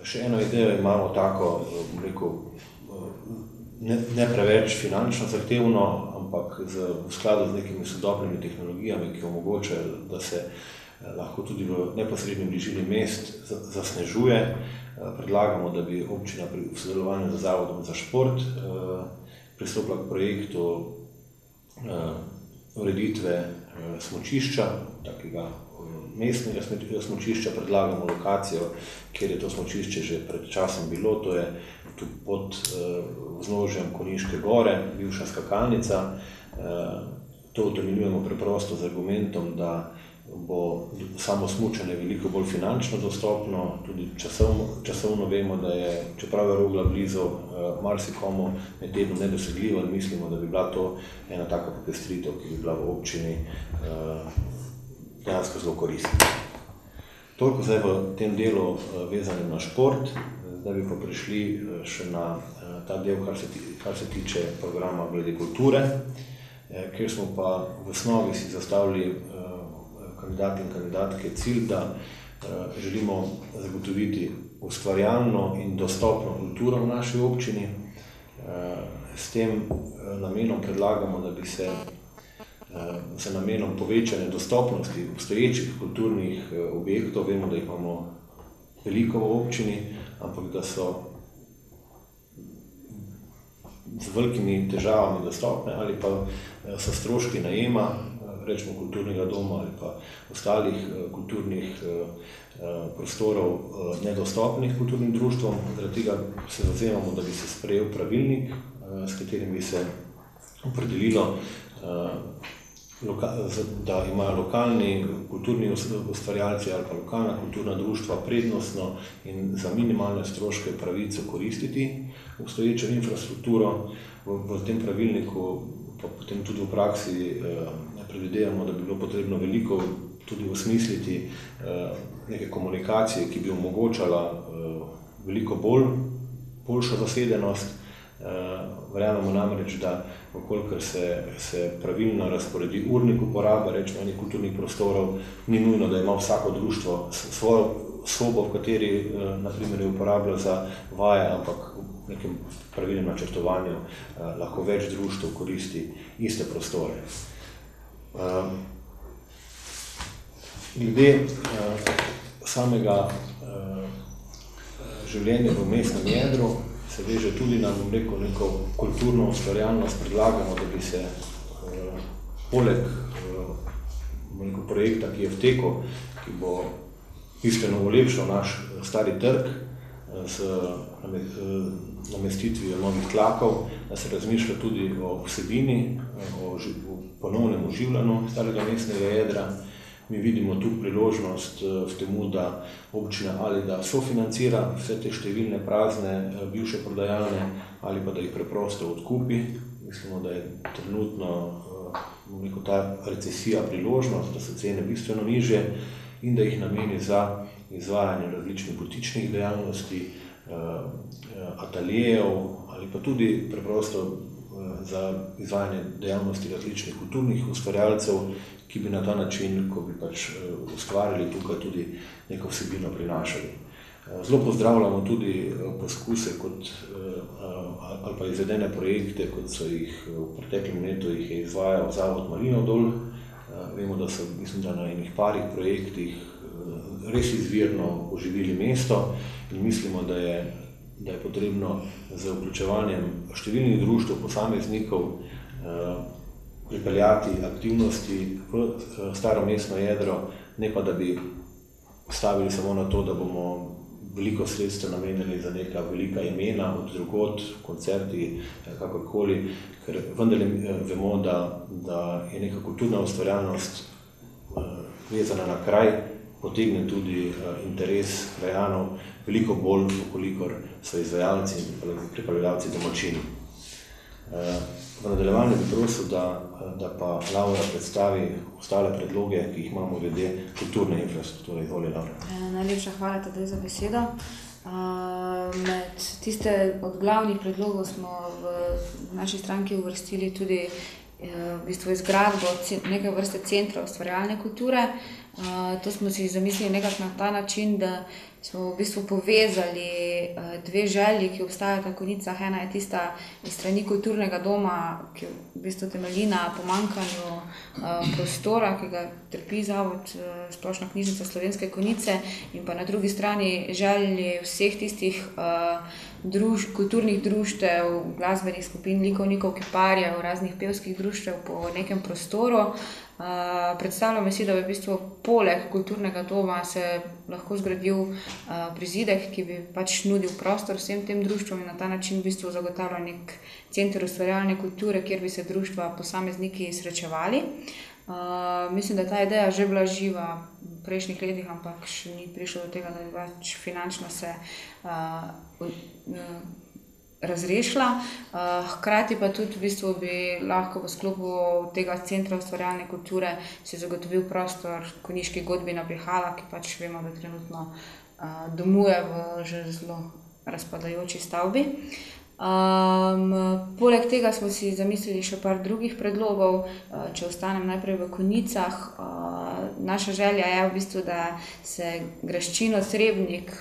Še eno idejo imamo tako, rekel, ne preveč finančno zahtevno, ampak v skladu z nekimi sodobnimi tehnologijami, ki omogočajo, da se lahko tudi v neposredni bližini mest zasnežuje. Predlagamo, da bi občina v sodelovanju z Zavodom za šport pristopila k projektu ureditve smučišča, takega mestnega smučišča. Predlagamo lokacijo, kjer je to smučišče že pred časom bilo, to je tu pod vznožjem Konjiške gore, bivša skakalnica. To utemeljujemo preprosto z argumentom, da bo samo smučanje veliko bolj finančno dostopno, tudi časovno vemo, da je, čeprav je Rogla blizu, marsikomu med tednom nedosegljivo in mislimo, da bi bila to ena taka popestritev, ki bi bila v občini dejansko zelo koristna. Toliko zdaj v tem delu vezanem na šport, zdaj bi pa prišli še na ta del, kar se tiče programa glede kulture, kjer smo pa v osnovi si zastavili kandidati in kandidatke cilj, da želimo zagotoviti ustvarjalno in dostopno kulturo v naši občini. S tem namenom predlagamo, da bi se z namenom povečanja dostopnosti obstoječih kulturnih objektov, vemo, da jih imamo veliko v občini, ampak da so z velikimi težavami dostopne ali pa so stroški najema, rečemo kulturnega doma ali pa ostalih kulturnih prostorov nedostopnih kulturnim društvom. Zaradi tega se zavzemamo, da bi se sprejel pravilnik, s katerim bi se opredelilo, da imajo lokalni kulturni ustvarjalci ali pa lokalna kulturna društva prednostno in za minimalne stroške pravico koristiti obstoječo infrastrukturo. V tem pravilniku pa potem tudi v praksi predvidevamo, da bi bilo potrebno veliko tudi osmisliti neke komunikacije, ki bi omogočala veliko boljšo zasedenost. Verjamemo namreč, da vkolikor se pravilno razporedi urnik uporabe, rečemo enih kulturnih prostorov, ni nujno, da ima vsako društvo svojo sobo, v kateri na primer je uporabljal za vaje, ampak v nekem pravilnem načrtovanju lahko več društev koristi iste prostore. Glede samega življenja v mestnem jedru se veže tudi na neko kulturno ustvarjalnost. Predlagamo, da bi se poleg projekta, ki je v teku, ki bo bistveno olepšal naš stari trg z namestitvijo novih tlakov, da se razmišlja tudi o vsebini, o ponovnem oživljanju starega mestnega jedra. Mi vidimo tu priložnost v temu, da občina ali da sofinancira vse te številne prazne bivše prodajalne ali pa da jih preprosto odkupi. Mislimo, da je trenutno ta recesija priložnost, da so cene bistveno nižje in da jih nameni za izvajanje različnih butičnih dejavnosti, ateljejev ali pa tudi preprosto za izvajanje dejavnosti različnih kulturnih ustvarjalcev, ki bi na ta način, ko bi pač ustvarjali tukaj, tudi neko vsebino prinašali. Zelo pozdravljamo tudi poskuse ali pa izvedene projekte, kot so jih v preteklem letu jih je izvajal Zavod Marinov dol. Vemo, da so, mislim, da na enih parih projektih res izvirno oživili mesto in mislimo, da je potrebno z vključevanjem številnih društev, posameznikov pripeljati aktivnosti v staro mestno jedro, ne pa da bi stavili samo na to, da bomo veliko sredstev namenili za neka velika imena od drugod, koncerti, kakorkoli, ker vendar vemo, da je neka kulturna ustvarjalnost vezana na kraj, potegne tudi interes krajanov veliko bolj, kolikor so izvajalci in pripravljalci domačini. V nadaljevanju bi prosil, da pa Laura predstavi ostale predloge, ki jih imamo glede kulturne infrastrukture. Izvoli, Laura. Najlepša hvala tudi za besedo. Med tiste od glavnih predlogov smo v naši stranki uvrstili tudi v bistvu izgradbo neke vrste centra ustvarjalne kulture. To smo si zamislili nekako na ta način, da smo v bistvu povezali dve želji, ki obstajata v Konjicah. Ena je tista iz strani kulturnega doma, ki v bistvu temelji na pomanjkanju prostora, ki ga trpi Zavod Splošna knjižnica Slovenske Konjice, in pa na drugi strani želji vseh tistih kulturnih društev, glasbenih skupin, likovnikov, kiparjev, raznih pevskih društev po nekem prostoru. Predstavljamo si, da bi v bistvu poleg kulturnega doma se lahko zgradil prizidek, ki bi pač nudil prostor vsem tem društvom in na ta način v bistvu zagotavljal nek center ustvarjalne kulture, kjer bi se društva posamezniki srečevali. Mislim, da ta ideja že bila živa v prejšnjih letih, ampak še ni prišlo do tega, da bi pač finančno se razrešila. Hkrati pa tudi v bistvu bi lahko v sklopu tega centra ustvarjalne kulture si zagotovil prostor konjiški godbi na Bihala, ki pač vemo, da trenutno domuje v že zelo razpadajoči stavbi. Poleg tega smo si zamislili še par drugih predlogov. Če ostanem najprej v Konjicah, naša želja je v bistvu, da se graščino Trebnjek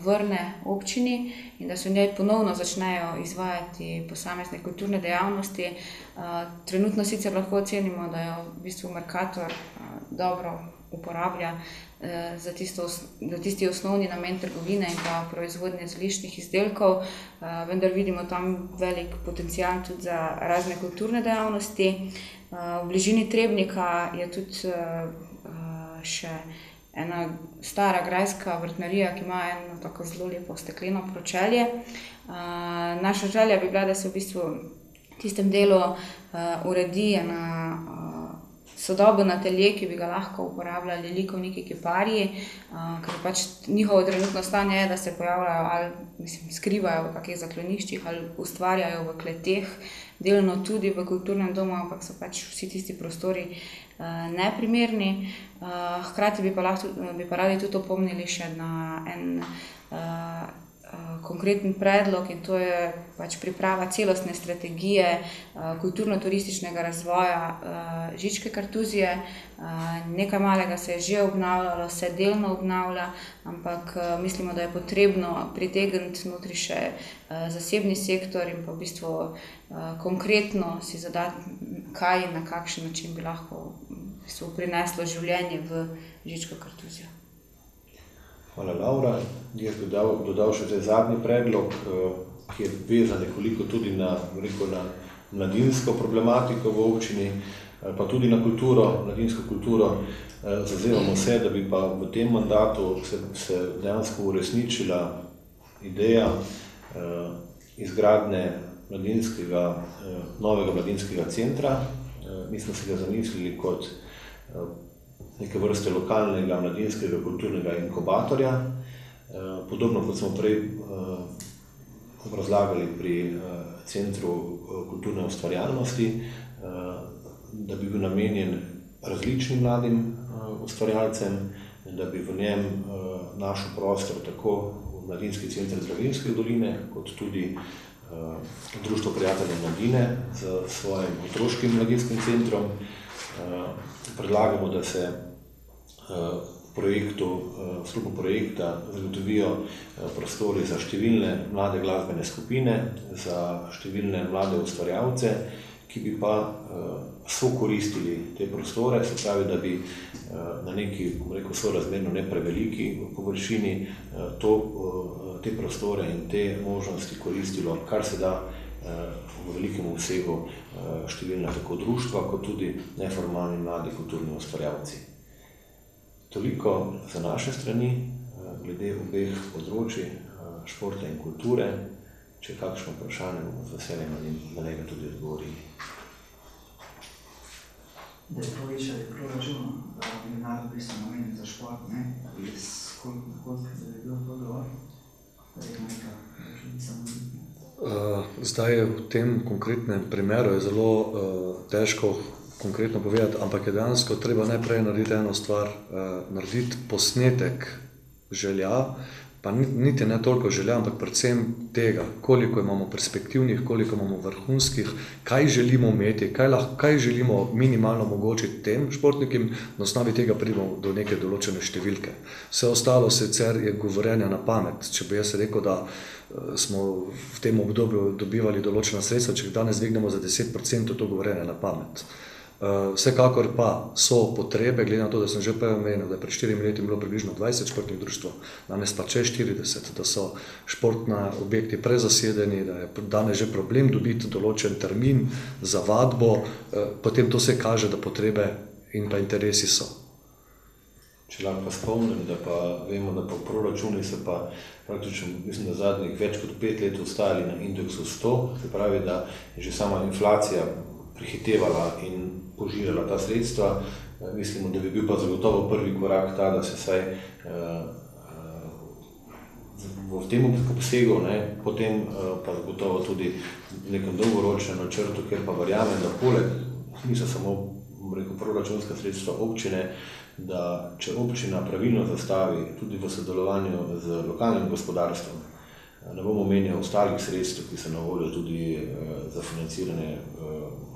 vrne občini in da se v njej ponovno začnejo izvajati posamezne kulturne dejavnosti. Trenutno sicer lahko ocenimo, da jo v bistvu Mercator dobro uporablja za tisti osnovni namen trgovine in pa proizvodnje zeliščnih izdelkov, vendar vidimo tam velik potencial tudi za razne kulturne dejavnosti. V bližini Trebnjeka je tudi še ena stara grajska vrtnarija, ki ima eno tako zelo lepo stekleno pročelje. Naša želja bi bila, da se v bistvu v tistem delu uredi ena sodoben atelje, ki bi ga lahko uporabljali likovniki, kiparji, ker pač njihovo trenutno stanje je, da se pojavljajo ali skrivajo v kakih zakloniščih ali ustvarjajo v kleteh, delno tudi v kulturnem domu, ampak so pač vsi tisti prostori neprimerni. Hkrati bi pa radi tudi opomnili še na en konkreten predlog, in to je pač priprava celostne strategije kulturno-turističnega razvoja Žičke kartuzije. Nekaj malega se je že obnavljalo, se delno obnavlja, ampak mislimo, da je potrebno pritegniti notri še zasebni sektor in pa v bistvu konkretno si zadati, kaj in na kakšen način bi lahko v bistvu prineslo življenje v Žičko kartuzijo. Hvala, Laura. Jaz bi dodal še zdaj zadnji predlog, ki je vezan nekoliko tudi na mladinsko problematiko v občini, pa tudi na kulturo, mladinsko kulturo. Zavzemamo se, da bi pa v tem mandatu se dejansko uresničila ideja izgradnje novega mladinskega centra. Mi smo si ga zamislili kot neke vrste lokalnega mladinskega kulturnega inkubatorja. Podobno kot smo prej obrazlagali pri Centru kulturne ustvarjalnosti, da bi bil namenjen različnim mladim ustvarjalcem, da bi v njem našel prostor tako v Mladinski center Dravinjske doline, kot tudi Društvo prijateljev mladine z svojim otroškim mladinskim centrom. Predlagamo, da se v sklopu projekta zagotovijo prostori za številne mlade glasbene skupine, za številne mlade ustvarjalce, ki bi pa sokoristili te prostore, se pravi, da bi na neki, sorazmerno ne preveliki površini te prostore in te možnosti koristilo, kar se da v velikem obsegu številna tako društva, kot tudi neformalni mladi kulturni ustvarjalci. Toliko za naše strani, glede obeh področij, športa in kulture. Če je kakšno vprašanje, bomo z veseljem na njega tudi odgovorili. Da je povečali proračun, denar v bistvu namenjen za šport, koliko je bilo to dovolj? Zdaj je v tem konkretnem primeru je zelo težko konkretno povedati, ampak je dejansko treba najprej narediti eno stvar, narediti posnetek želja, pa niti ne toliko želja, ampak predvsem tega, koliko imamo perspektivnih, koliko imamo vrhunskih, kaj želimo imeti, kaj želimo minimalno omogočiti tem športnikom, na osnovi tega pridemo do neke določene številke. Vse ostalo sicer je govorjenje na pamet. Če bi jaz rekel, da smo v tem obdobju dobivali določena sredstva, če danes dvignemo za 10%, to govorjenje na pamet. Vsekakor pa so potrebe, glede na to, da sem že prej omenil, da je pred 4 leti bilo približno 20 športnih društev, danes pa čez 40, da so športni objekti prezasedeni, da je danes že problem dobiti določen termin za vadbo, potem to se kaže, da potrebe in pa interesi so. Če lahko pa spomnim, da pa vemo, da pa v proračuni se pa praktično, mislim, da zadnjih več kot 5 let ostali na indeksu 100, se pravi, da je že sama inflacija prihitevala in požirala ta sredstva. Mislimo, da bi bil pa zagotovo prvi korak ta, da se saj v tem obsegu, potem pa zagotovo tudi v nekem dolgoročnem načrtu, ker pa verjamem, da poleg niso samo proračunska sredstva občine, da če občina pravilno zastavi tudi v sodelovanju z lokalnim gospodarstvom, ne bomo omenjali ostalih sredstev, ki so na voljo tudi za financiranje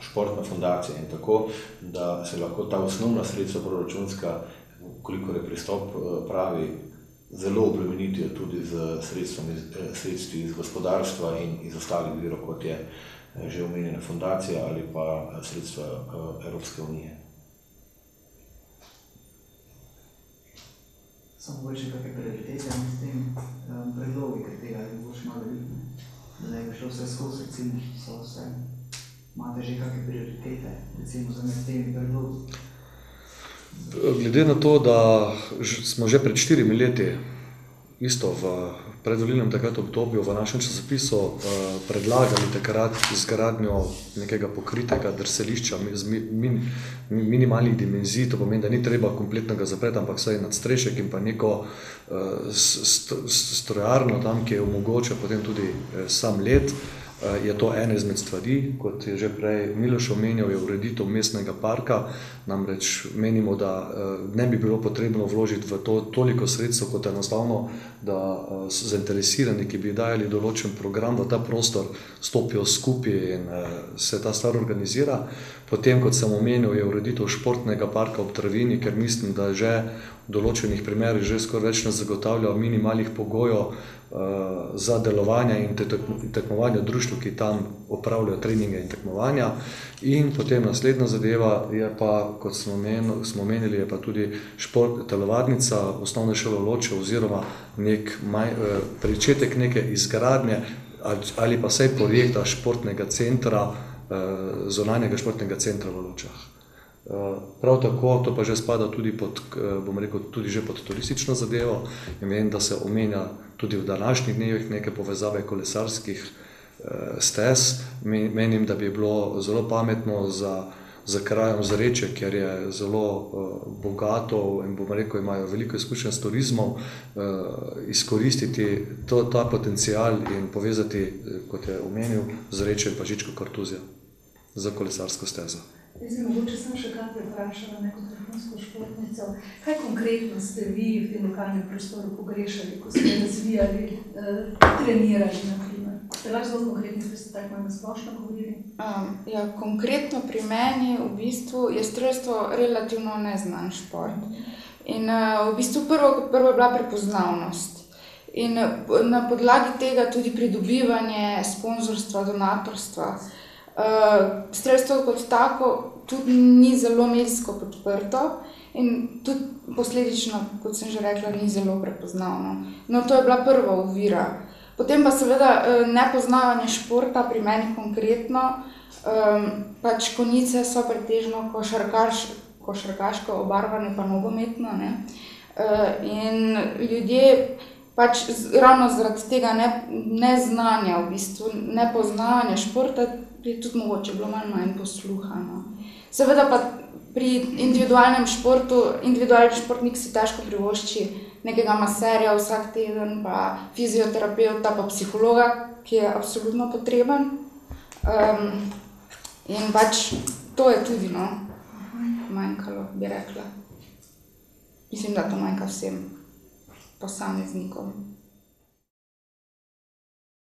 športne fundacije in tako, da se lahko ta osnovna sredstva proračunska, kolikor je pristop pravi, zelo obremenitijo tudi z sredstvi iz gospodarstva in iz ostalih virov, kot je že omenjena fundacija ali pa sredstva Evropske unije. Samo bolj še kakve prioritete s tem predlogi, ker tega je boš malo vidno, da je šlo vse skozi, recimo, so vse. Imate že kakve prioritete, recimo za med temi predlogi? Glede na to, da smo že pred 4 leti isto v predvolilnem takrat obdobju v našem časopisu predlagali takrat izgradnjo nekega pokritega drsališča z minimalnih dimenzij, to pomeni, da ni treba kompletnega zapreti, ampak vsaj nadstrešek in pa neko strojarno tam, ki je omogoča potem tudi sam let. Je to ena izmed stvari, kot je že prej Miloš omenjal, je ureditev mestnega parka, namreč menimo, da ne bi bilo potrebno vložiti v to toliko sredstev, kot enostavno, da zainteresirani, ki bi dajali določen program v ta prostor, stopijo skupaj in se ta stvar organizira. Potem, kot sem omenil, je ureditev športnega parka ob Travini, ker mislim, da že v določenih primerih že skoraj več ne zagotavlja minimalnih pogojev za delovanje in tekmovanje društv, ki tam opravljajo treninge in tekmovanja. In potem naslednja zadeva je pa, kot smo omenili, je pa tudi telovadnica osnovne šole Loče oziroma pričetek neke izgradnje ali pa vsaj projekta športnega centra, zunanjega športnega centra v Ločah. Prav tako, to pa že spada tudi pod, bom rekel, tudi že pod turistično zadevo. In vem, da se omenja tudi v današnjih dnevih neke povezave kolesarskih stez. Menim, da bi bilo zelo pametno za krajem Zreče, ker je zelo bogato in bom rekel, imajo veliko izkušenj s turizmom, izkoristiti ta potencial in povezati, kot je omenil, Zreče in pa Žičko Kartuzija za kolesarsko stezo. Mogoče sem še kaj vprašala neko vrhunsko športnico. Kaj konkretno ste vi v tem lokalnem prostoru pogrešali, ko ste razvijali, trenirali, na primer? Ste lahko zelo konkretni, ko ste tako malo splošno govorili? Konkretno pri meni v bistvu je strelstvo relativno neznan šport. In v bistvu prvo je bila prepoznavnost. In na podlagi tega tudi pridobivanje sponzorstva, donatorstva. Strelstvo kot tako tudi ni zelo medijsko podprto in tudi posledično, kot sem že rekla, ni zelo prepoznavno. No, to je bila prva ovira. Potem pa seveda nepoznavanje športa pri meni konkretno, pač Konjice so pretežno košarkaško obarvane pa nogometno, ne? In ljudje pač ravno zaradi tega neznanja, v bistvu nepoznavanja športa, je tudi mogoče bilo malo manj posluha. Seveda pa pri individualnem športu, individualni športnik si težko privošči nekega maserja vsak teden, pa fizioterapeuta, pa psihologa, ki je absolutno potreben. In pač to je tudi manjkalo, bi rekla. Mislim, da to manjka vsem posameznikom.